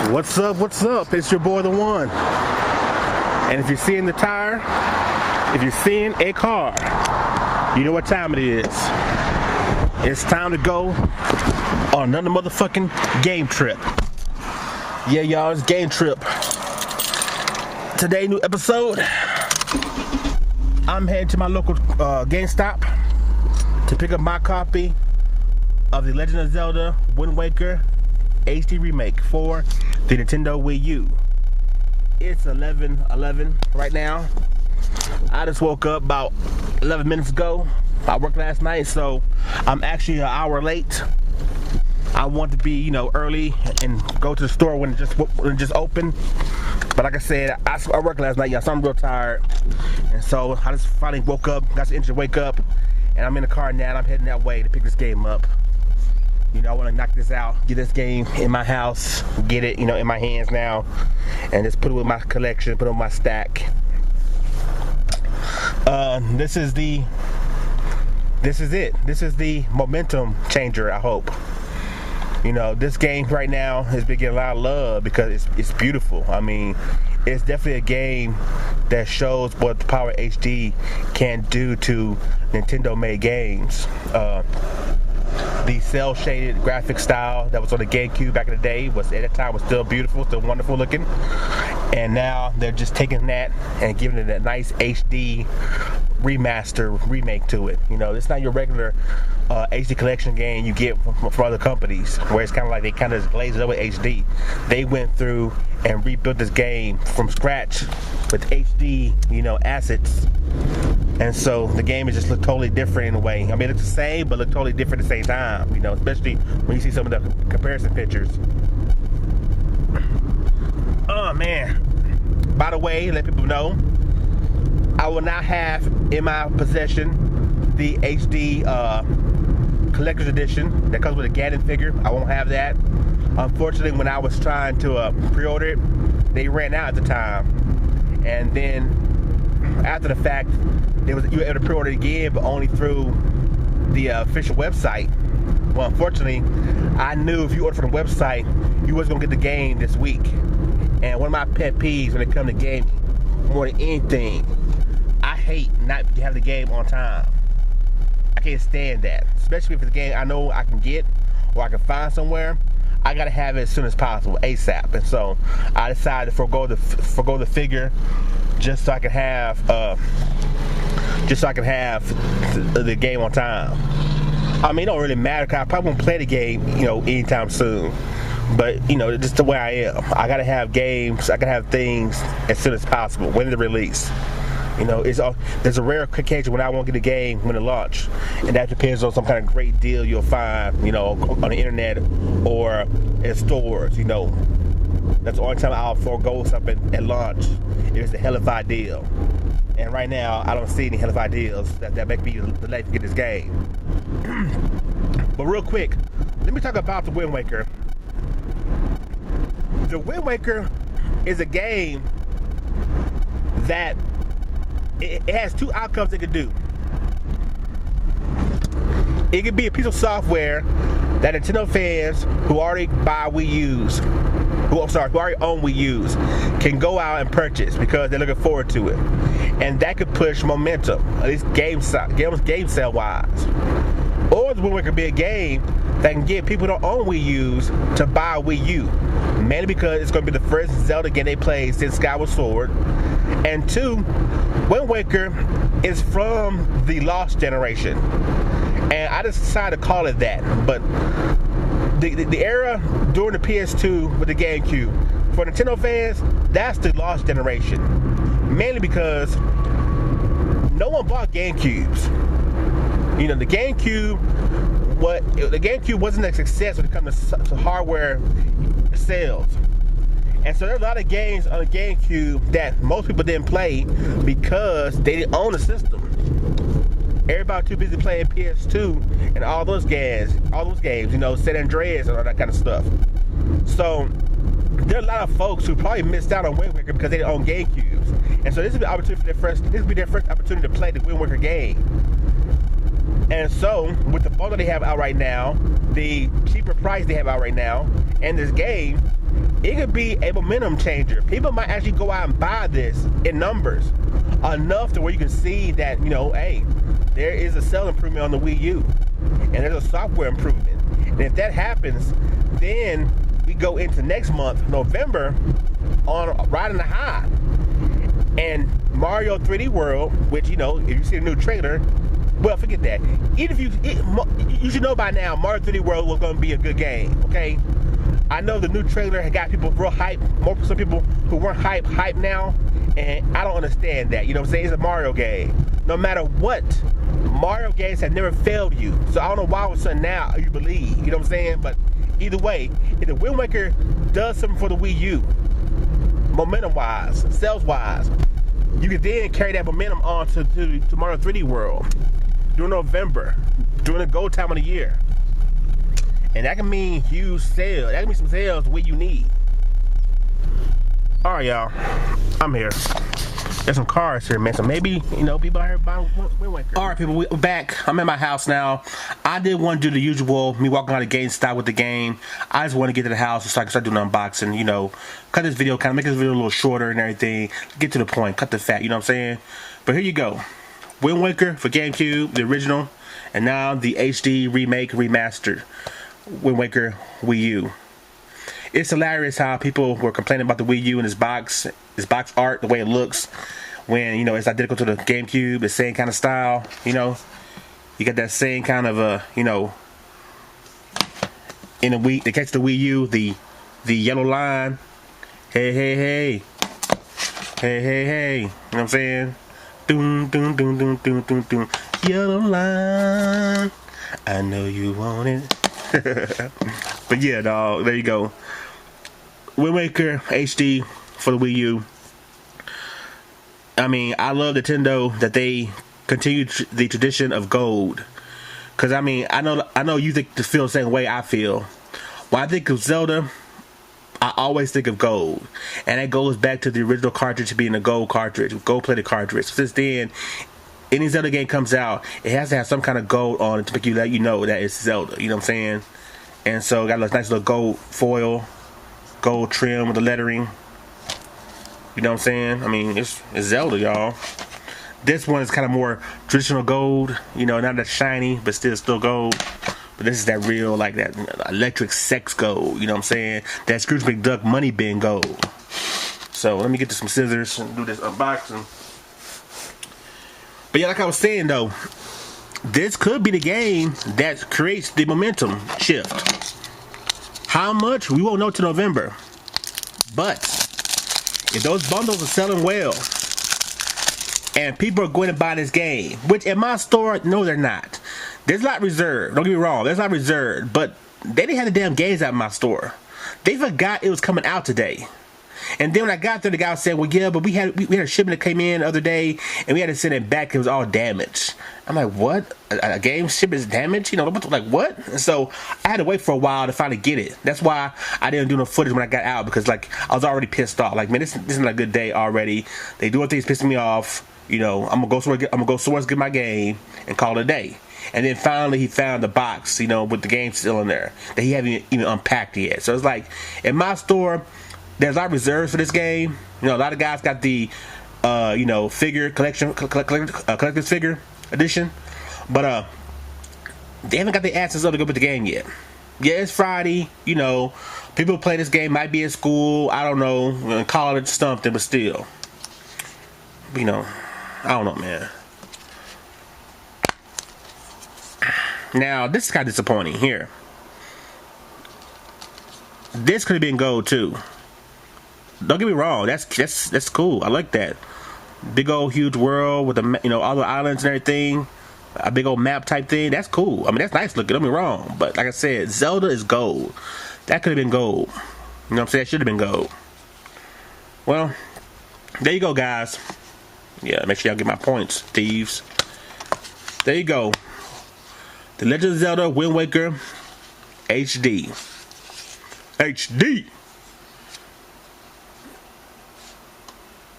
What's up? What's up? It's your boy, TheWon. And if you're seeing the tire, if you're seeing a car, you know what time it is. It's time to go on another motherfucking game trip. Yeah, y'all, it's game trip. Today, new episode. I'm heading to my local Gamestop to pick up my copy of The Legend of Zelda Wind Waker HD remake for the Nintendo WiiU. It's 11:11 right now. I just woke up about 11 minutes ago. I worked last night, so I'm actually an hour late. I want to be, early and go to the store when it just opened. But like I said, I worked last night, so I'm real tired. And so I just finally woke up, got the engine to wake up, and I'm in the car now, and I'm heading that way to pick this game up. I want to knock this out, get this game in my house, get it, in my hands now, and just put it with my collection, put it on my stack. This is it. This is the momentum changer, I hope. This game right now has been getting a lot of love because it's beautiful. I mean, it's definitely a game that shows what the Power HD can do to Nintendo-made games. The cel-shaded graphic style that was on the GameCube back in the day was, at that time, was still beautiful, still wonderful looking. And now they're just taking that and giving it a nice HD remaster remake to it. It's not your regular HD collection game you get from other companies, where it's kind of like they kind of glazed it up with HD. They went through and rebuilt this game from scratch with HD, assets. And so the game is just look totally different in a way. I mean, it's the same, but look totally different at the same time. Especially when you see some of the comparison pictures. Oh man! By the way, let people know, I will not have in my possession the HD collector's edition that comes with a Ganon figure. I won't have that. Unfortunately, when I was trying to pre-order it, they ran out at the time. And then after the fact, you were able to pre-order it again, but only through the official website. Well, unfortunately, I knew if you ordered from the website, you wasn't gonna get the game this week. And one of my pet peeves when it comes to gaming, more than anything, I hate not having the game on time. I can't stand that, especially if it's a game I know I can get or I can find somewhere. I gotta have it as soon as possible, ASAP. And so I decided to forego the figure just so I can have the game on time. I mean, it don't really matter because I probably won't play the game, anytime soon. But it's just the way I am. I gotta have games. I gotta have things as soon as possible when they release. There's a rare occasion when I won't get a game when it launch, and that depends on some kind of great deal you'll find, on the internet or in stores. That's the only time I'll forego something at launch if it's a hellified deal. And right now, I don't see any hellified deals that make me delay to get this game. But real quick, let me talk about the Wind Waker. The Wind Waker is a game that it has two outcomes it could do. It could be a piece of software that Nintendo fans who already buy WiiUs, who already own WiiUs, can go out and purchase because they're looking forward to it. And that could push momentum, at least game sale wise. Or the Wind Waker could be a game that can get people who don't own WiiUs to buy a WiiU. Mainly because it's going to be the first Zelda game they played since Skyward Sword. And two, Wind Waker is from the Lost generation. And I just decided to call it that. But the era during the PS2 with the GameCube, for Nintendo fans, that's the Lost generation. Mainly because no one bought GameCubes. The GameCube wasn't a success when it comes to hardware sales. And so there are a lot of games on the GameCube that most people didn't play because they didn't own the system. Everybody too busy playing PS2 and all those games, San Andreas and all that kind of stuff. So there are a lot of folks who probably missed out on Wind Waker because they didn't own GameCubes. And so this will be an opportunity for their first opportunity to play the Wind Waker game. And so, with the bundle they have out right now, the cheaper price they have out right now, and this game, it could be a momentum changer. People might actually go out and buy this in numbers enough to where you can see that, you know, hey, there is a sell improvement on the Wii U, and there's a software improvement. And if that happens, then we go into next month, November, on riding the high. And Mario 3D World, which, you know, if you see the new trailer, well, forget that. Even if you should know by now, Mario 3D World was going to be a good game, okay? I know the new trailer had got people real hype. Some people who weren't hype now, and I don't understand that. You know what I'm saying? It's a Mario game. No matter what, Mario games have never failed you. So I don't know why all of a sudden now you believe. You know what I'm saying? But either way, if the Wind Waker does something for the Wii U, momentum-wise, sales-wise, you can then carry that momentum on to Mario 3D World during November, during the gold time of the year. And that can mean huge sales. That can mean some sales the way you need. Alright, y'all. I'm here. There's some cars here, man. So maybe, you know, people are here buying Wind Waker. Alright, people, we're back. I'm at my house now. I did want to do the usual, me walking out of GameStop with the game. I just want to get to the house so I can start doing the unboxing, you know. Cut this video, kind of make this video a little shorter and everything. Get to the point, cut the fat, you know what I'm saying? But here you go. Wind Waker for GameCube, the original. And now the HD remake, remastered Wind Waker Wii U. It's hilarious how people were complaining about the Wii U and its box art, the way it looks, when, you know, it's identical to the GameCube, the same kind of style, you know. You got that same kind of, you know, in the Wii, they catch the Wii U, the yellow line. Hey, hey, hey. Hey, hey, hey. You know what I'm saying? Doom, doom, doom, doom, doom, doom, doom. Yellow line. I know you want it. But yeah, dog, there you go. Wind Waker HD for the Wii U. I mean, I love Nintendo that they continued the tradition of gold. Cause I mean, I know you feel the same way I feel. When I think of Zelda, I always think of gold, and that goes back to the original cartridge being a gold cartridge, gold-plated cartridge. Since then, any Zelda game comes out, it has to have some kind of gold on it to make you let you know that it's Zelda. You know what I'm saying? And so got a nice little gold foil, gold trim with the lettering. You know what I'm saying? I mean, it's Zelda, y'all. This one is kind of more traditional gold. You know, not that shiny, but still gold. But this is that real, like that electric sex gold. You know what I'm saying? That Scrooge McDuck money bin gold. So let me get to some scissors and do this unboxing. But yeah, like I was saying though, this could be the game that creates the momentum shift. How much? We won't know till November. But if those bundles are selling well and people are going to buy this game, which in my store, no they're not. There's not reserved. Don't get me wrong. There's not reserved. But they didn't have the damn games out in my store. They forgot it was coming out today. And then when I got there, the guy said, well, yeah, but we had a shipment that came in the other day, and we had to send it back. It was all damaged. I'm like, what? A game shipment is damaged? You know, like, what? And so I had to wait for a while to finally get it. That's why I didn't do no footage when I got out, because, like, I was already pissed off. Like, man, this isn't a good day already. They doing things pissing me off. You know, I'm gonna go somewhere get my game and call it a day. And then finally he found the box, you know, with the game still in there that he haven't even unpacked yet. So it's like, in my store, there's a lot of reserves for this game. You know, a lot of guys got the, you know, figure collection, collector's figure edition, but they haven't got the access to go with the game yet. Yeah, it's Friday. You know, people play this game, might be at school. I don't know, call it something, but still, you know, I don't know, man. Now, this is kind of disappointing here. This could have been gold too. Don't get me wrong. That's cool. I like that. Big old huge world with the, you know, all the islands and everything. A big old map type thing. That's cool. I mean, that's nice looking. Don't get me wrong. But like I said, Zelda is gold. That could have been gold. You know what I'm saying? That should have been gold. Well, there you go, guys. Yeah, make sure y'all get my points, thieves. There you go. The Legend of Zelda Wind Waker HD. HD.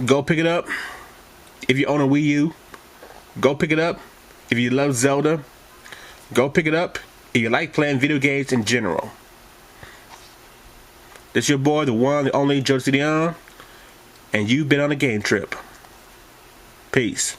Go pick it up. If you own a Wii U, go pick it up. If you love Zelda, Go pick it up if you like playing video games in general. This is your boy, the one, the only Jodecideion, and you've been on a game trip. Peace.